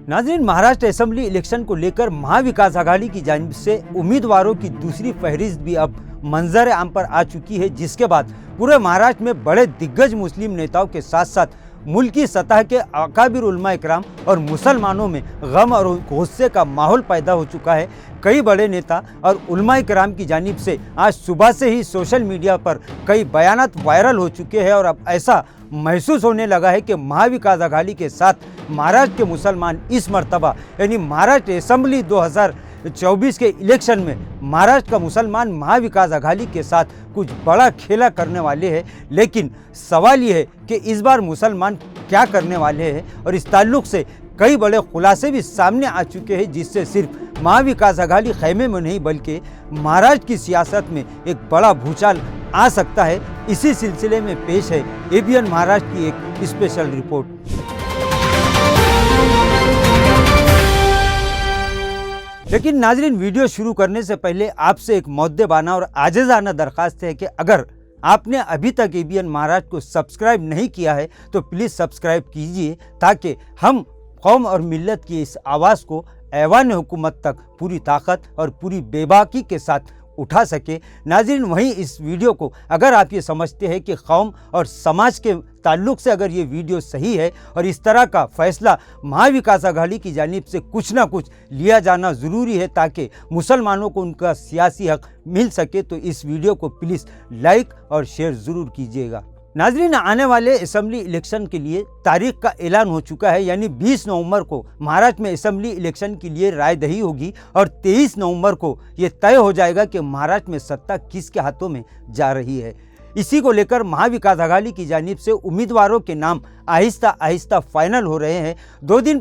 नाज़रीन, Maharashtra assembly election को लेकर महाविकास आघाड़ी की जानिब से उम्मीदवारों की दूसरी फहरिस्त भी अब मंजर आम पर आ चुकी है, जिसके बाद पूरे महाराष्ट्र में बड़े दिग्गज मुस्लिम नेताओं के साथ साथ मुल्की सतह के अकाबिर उलमा इकराम और मुसलमानों में गम और गुस्से का माहौल पैदा हो चुका है। कई बड़े नेता और उलमा इकराम की जानिब से आज सुबह से ही सोशल मीडिया पर कई बयानात वायरल हो चुके हैं और अब ऐसा महसूस होने लगा है कि महाविकास आघाड़ी के साथ महाराष्ट्र के मुसलमान इस मर्तबा यानी महाराष्ट्र असेंबली 2024 के इलेक्शन में महाराष्ट्र का मुसलमान महाविकास आघाड़ी के साथ कुछ बड़ा खेला करने वाले हैं। लेकिन सवाल ये है कि इस बार मुसलमान क्या करने वाले हैं और इस ताल्लुक से कई बड़े खुलासे भी सामने आ चुके हैं, जिससे सिर्फ महाविकास आघाड़ी खेमे में नहीं बल्कि महाराष्ट्र की सियासत में एक बड़ा भूचाल आ सकता है। इसी सिलसिले में पेश है एबीएन महाराष्ट्र की एक स्पेशल रिपोर्ट। लेकिन नाजरीन, वीडियो शुरू करने से पहले आपसे एक मुद्देबाना और आजिज़ाना दरख्वास्त है कि अगर आपने अभी तक एबीएन महाराष्ट्र को सब्सक्राइब नहीं किया है तो प्लीज़ सब्सक्राइब कीजिए, ताकि हम कौम और मिल्लत की इस आवाज़ को ऐवान हुकूमत तक पूरी ताकत और पूरी बेबाकी के साथ उठा सके। नाज़रीन, वहीं इस वीडियो को अगर आप ये समझते हैं कि कौम और समाज के ताल्लुक़ से अगर ये वीडियो सही है और इस तरह का फ़ैसला महाविकास आघाड़ी की जानिब से कुछ ना कुछ लिया जाना ज़रूरी है ताकि मुसलमानों को उनका सियासी हक़ मिल सके, तो इस वीडियो को प्लीज़ लाइक और शेयर ज़रूर कीजिएगा। नाज़रीन, आने वाले असेंबली इलेक्शन के लिए तारीख का ऐलान हो चुका है, यानी 20 नवंबर को महाराष्ट्र में असेंबली इलेक्शन के लिए रायदही होगी और 23 नवंबर को ये तय हो जाएगा कि महाराष्ट्र में सत्ता किसके हाथों में जा रही है। इसी को लेकर महाविकास आघाड़ी की जानिब से उम्मीदवारों के नाम आहिस्ता आहिस्ता फाइनल हो रहे हैं। 2 दिन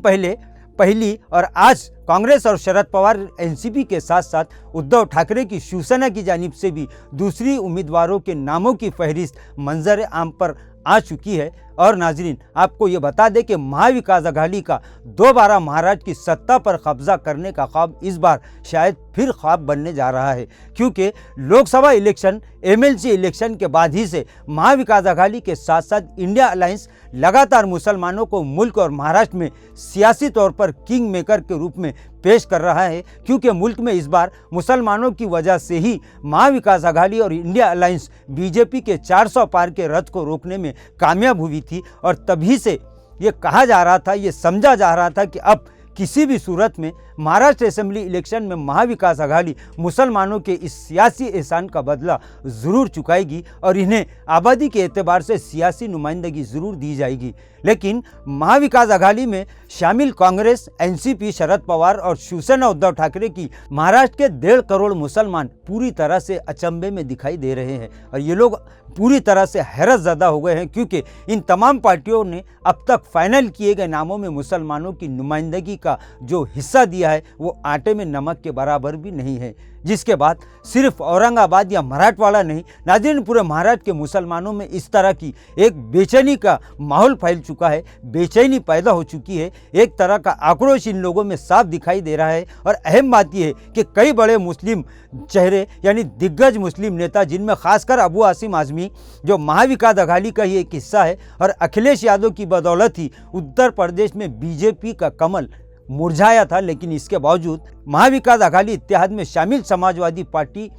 पहली और आज कांग्रेस और शरद पवार एनसीपी के साथ साथ उद्धव ठाकरे की शिवसेना की जानिब से भी दूसरी उम्मीदवारों के नामों की फहरिस्त मंजर आम पर आ चुकी है। और नाजरीन, आपको ये बता दें कि महाविकास आघाड़ी का दोबारा महाराष्ट्र की सत्ता पर कब्जा करने का ख्वाब इस बार शायद फिर ख्वाब बनने जा रहा है, क्योंकि लोकसभा इलेक्शन एमएलसी इलेक्शन के बाद ही से महाविकास आघाड़ी के साथ साथ इंडिया अलायंस लगातार मुसलमानों को मुल्क और महाराष्ट्र में सियासी तौर पर किंग मेकर के रूप में पेश कर रहा है, क्योंकि मुल्क में इस बार मुसलमानों की वजह से ही महाविकास आघाड़ी और इंडिया अलायंस बीजेपी के 400 पार के रथ को रोकने में कामयाब हुई थी। और तभी से ये कहा जा रहा था, ये समझा जा रहा था कि अब किसी भी सूरत में महाराष्ट्र असेंबली इलेक्शन में महाविकास आघाड़ी मुसलमानों के इस सियासी एहसान का बदला ज़रूर चुकाएगी और इन्हें आबादी के एतबार से सियासी नुमाइंदगी ज़रूर दी जाएगी। लेकिन महाविकास आघाड़ी में शामिल कांग्रेस, एनसीपी, शरद पवार और शिवसेना उद्धव ठाकरे की महाराष्ट्र के 1.5 करोड़ मुसलमान पूरी तरह से अचंभे में दिखाई दे रहे हैं और ये लोग पूरी तरह से हैरत ज़दा हो गए हैं, क्योंकि इन तमाम पार्टियों ने अब तक फाइनल किए गए नामों में मुसलमानों की नुमाइंदगी का जो हिस्सा दिया है वो आटे में नमक के बराबर भी नहीं है, जिसके बाद सिर्फ औरंगाबाद या मराठवाड़ा नहीं, नाज़रीन, पूरे महाराष्ट्र के मुसलमानों में इस तरह की एक बेचैनी का माहौल फैल चुका है, बेचैनी पैदा हो चुकी है। एक तरह का आक्रोश इन लोगों में साफ दिखाई दे रहा है। और अहम बात यह है कि कई बड़े मुस्लिम चेहरे यानी दिग्गज मुस्लिम नेता, जिनमें खासकर अबू आसिम आज़मी जो महाविकास आघाड़ी का ही एक हिस्सा है और अखिलेश यादव की बदौलत ही उत्तर प्रदेश में बीजेपी का कमल मुरझाया था, लेकिन इसके बावजूद महाविकास आघाड़ी इत्तेहाद में शामिल समाजवादी पार्टी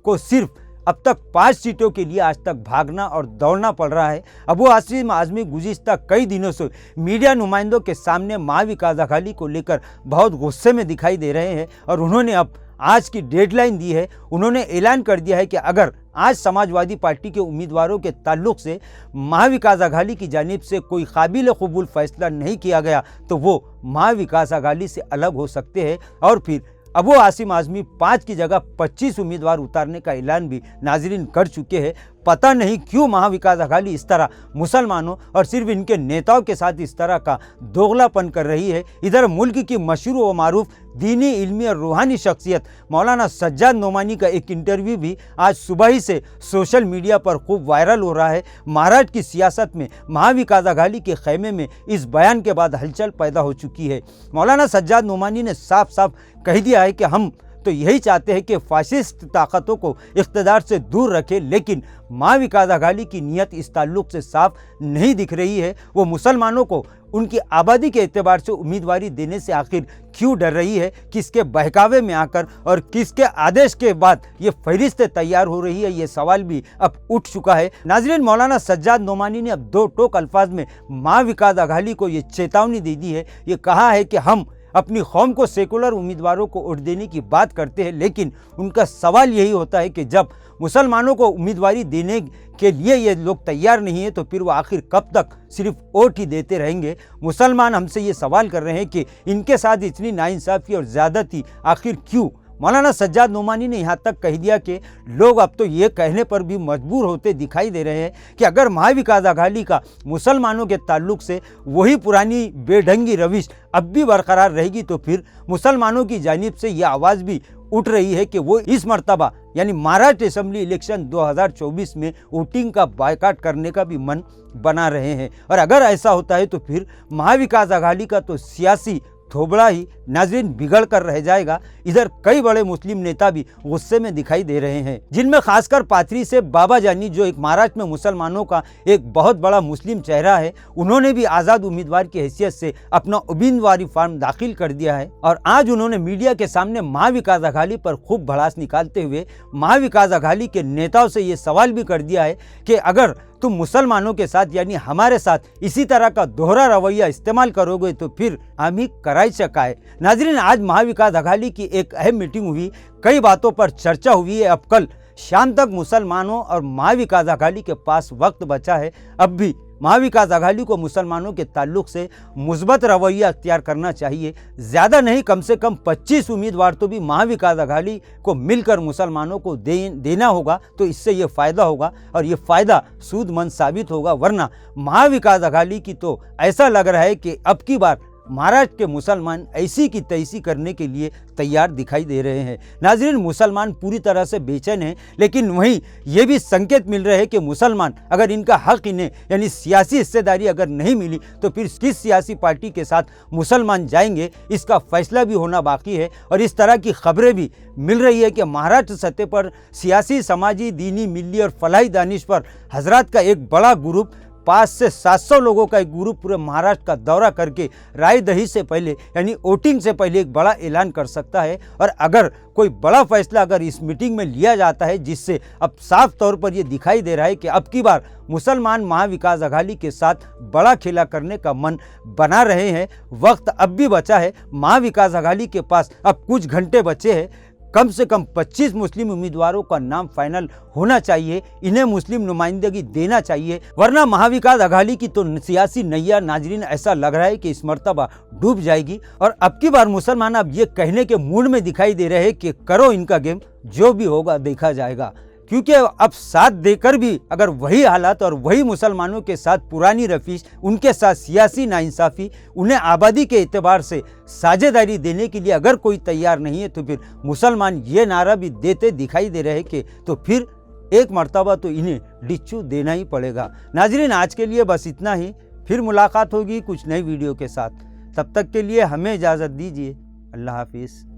को सिर्फ अब तक 5 सीटों के लिए आज तक भागना और दौड़ना पड़ रहा है। अबू आसिम आज़मी गुज़िश्ता कई दिनों से मीडिया नुमाइंदों के सामने महाविकास आघाड़ी को लेकर बहुत गुस्से में दिखाई दे रहे हैं और उन्होंने अब आज की डेडलाइन दी है। उन्होंने ऐलान कर दिया है कि अगर आज समाजवादी पार्टी के उम्मीदवारों के ताल्लुक से महाविकास आघाड़ी की जानिब से कोई काबिल कबूल फैसला नहीं किया गया तो वो महाविकास आघाड़ी से अलग हो सकते हैं। और फिर अबू आसिम आज़मी 5 की जगह 25 उम्मीदवार उतारने का ऐलान भी नाजरीन कर चुके हैं। पता नहीं क्यों महाविकास आघाड़ी इस तरह मुसलमानों और सिर्फ इनके नेताओं के साथ इस तरह का दोगलापन कर रही है। इधर मुल्क की मशहूर व मारूफ दीनी, इल्मी और रूहानी शख्सियत मौलाना सज्जाद नोमानी का एक इंटरव्यू भी आज सुबह ही से सोशल मीडिया पर खूब वायरल हो रहा है। महाराष्ट्र की सियासत में महाविकास आघाड़ी के खेमे में इस बयान के बाद हलचल पैदा हो चुकी है। मौलाना सज्जाद नोमानी ने साफ साफ कह दिया है कि हम तो यही चाहते हैं कि फाशिस्ट ताकतों को इख्तिदार से दूर रखे, लेकिन महाविकास अघाड़ी की नीयत इस ताल्लुक से साफ नहीं दिख रही है। वो मुसलमानों को उनकी आबादी के एतबार से उम्मीदवारी देने से आखिर क्यों डर रही है, किसके बहकावे में आकर और किसके आदेश के बाद ये फहरिस्तें तैयार हो रही है, ये सवाल भी अब उठ चुका है। नाज़रीन, मौलाना सज्जाद नोमानी ने अब दो टोक अल्फाज में महाविकास अघाड़ी को ये चेतावनी दे दी है। ये कहा है कि हम अपनी कौम को सेकुलर उम्मीदवारों को वोट देने की बात करते हैं, लेकिन उनका सवाल यही होता है कि जब मुसलमानों को उम्मीदवारी देने के लिए ये लोग तैयार नहीं है तो फिर वो आखिर कब तक सिर्फ वोट ही देते रहेंगे। मुसलमान हमसे ये सवाल कर रहे हैं कि इनके साथ इतनी नाइंसाफ़ी और ज़्यादती आखिर क्यों। मौलाना सज्जाद नोमानी ने यहाँ तक कह दिया कि लोग अब तो ये कहने पर भी मजबूर होते दिखाई दे रहे हैं कि अगर महाविकास अघाड़ी का मुसलमानों के ताल्लुक से वही पुरानी बेढंगी रविश अब भी बरकरार रहेगी तो फिर मुसलमानों की जानिब से ये आवाज़ भी उठ रही है कि वो इस मर्तबा यानी महाराष्ट्र असेंबली इलेक्शन 2024 में वोटिंग का बायकाट करने का भी मन बना रहे हैं। और अगर ऐसा होता है तो फिर महाविकास अघाड़ी का तो सियासी थोबड़ा ही नाज़रीन बिगड़ कर रह जाएगा। इधर कई बड़े मुस्लिम नेता भी गुस्से में दिखाई दे रहे हैं, जिनमें खासकर पाथरी से बाबा जानी, जो एक महाराष्ट्र में मुसलमानों का एक बहुत बड़ा मुस्लिम चेहरा है, उन्होंने भी आज़ाद उम्मीदवार की हैसियत से अपना उम्मीदवारी फॉर्म दाखिल कर दिया है। और आज उन्होंने मीडिया के सामने महाविकास अघाड़ी पर खूब भड़ास निकालते हुए महाविकास अघाड़ी के नेताओं से ये सवाल भी कर दिया है कि अगर तुम मुसलमानों के साथ यानी हमारे साथ इसी तरह का दोहरा रवैया इस्तेमाल करोगे तो फिर हम ही करायचं काय। नाज़रीन, आज महाविकास अघाड़ी की एक अहम मीटिंग हुई, कई बातों पर चर्चा हुई है। अब कल शाम तक मुसलमानों और महाविकास अघाड़ी के पास वक्त बचा है। अब भी महाविकास अघाड़ी को मुसलमानों के ताल्लुक से मुस्बत रवैया अख्तियार करना चाहिए। ज़्यादा नहीं, कम से कम 25 उम्मीदवार तो भी महाविकास अघाड़ी को मिलकर मुसलमानों को देना होगा, तो इससे ये फ़ायदा होगा और ये फ़ायदा सूदमंद साबित होगा। वरना महाविकास अघाड़ी की तो ऐसा लग रहा है कि अब की बार महाराष्ट्र के मुसलमान ऐसी की तैसी करने के लिए तैयार दिखाई दे रहे हैं। नाज़रीन, मुसलमान पूरी तरह से बेचैन हैं, लेकिन वहीं ये भी संकेत मिल रहे हैं कि मुसलमान अगर इनका हक इन्हें यानी सियासी हिस्सेदारी अगर नहीं मिली तो फिर किस सियासी पार्टी के साथ मुसलमान जाएंगे, इसका फैसला भी होना बाकी है। और इस तरह की खबरें भी मिल रही है कि महाराष्ट्र सतह पर सियासी, समाजी, दीनी, मिल्ली और फलाही दानिश पर हजरात का एक बड़ा ग्रुप 500 से 700 लोगों का एक ग्रुप पूरे महाराष्ट्र का दौरा करके राय दही से पहले यानी वोटिंग से पहले एक बड़ा ऐलान कर सकता है। और अगर कोई बड़ा फैसला अगर इस मीटिंग में लिया जाता है, जिससे अब साफ तौर पर यह दिखाई दे रहा है कि अब की बार मुसलमान महाविकास अघाड़ी के साथ बड़ा खेला करने का मन बना रहे हैं। वक्त अब भी बचा है, महाविकास अघाड़ी के पास अब कुछ घंटे बचे हैं। कम से कम 25 मुस्लिम उम्मीदवारों का नाम फाइनल होना चाहिए, इन्हें मुस्लिम नुमाइंदगी देना चाहिए, वरना महाविकास अघाड़ी की तो सियासी नैया नाजरीन ऐसा लग रहा है कि इस मर्तबा डूब जाएगी। और अब की बार मुसलमान अब ये कहने के मूड में दिखाई दे रहे हैं कि करो इनका गेम, जो भी होगा देखा जाएगा। क्योंकि अब साथ देकर भी अगर वही हालात और वही मुसलमानों के साथ पुरानी रफीश, उनके साथ सियासी नाइंसाफ़ी, उन्हें आबादी के एतबार से साझेदारी देने के लिए अगर कोई तैयार नहीं है तो फिर मुसलमान ये नारा भी देते दिखाई दे रहे हैं कि तो फिर एक मर्तबा तो इन्हें डिच्चू देना ही पड़ेगा। नाजरीन, आज के लिए बस इतना ही, फिर मुलाकात होगी कुछ नई वीडियो के साथ। तब तक के लिए हमें इजाज़त दीजिए। अल्लाह हाफिज़।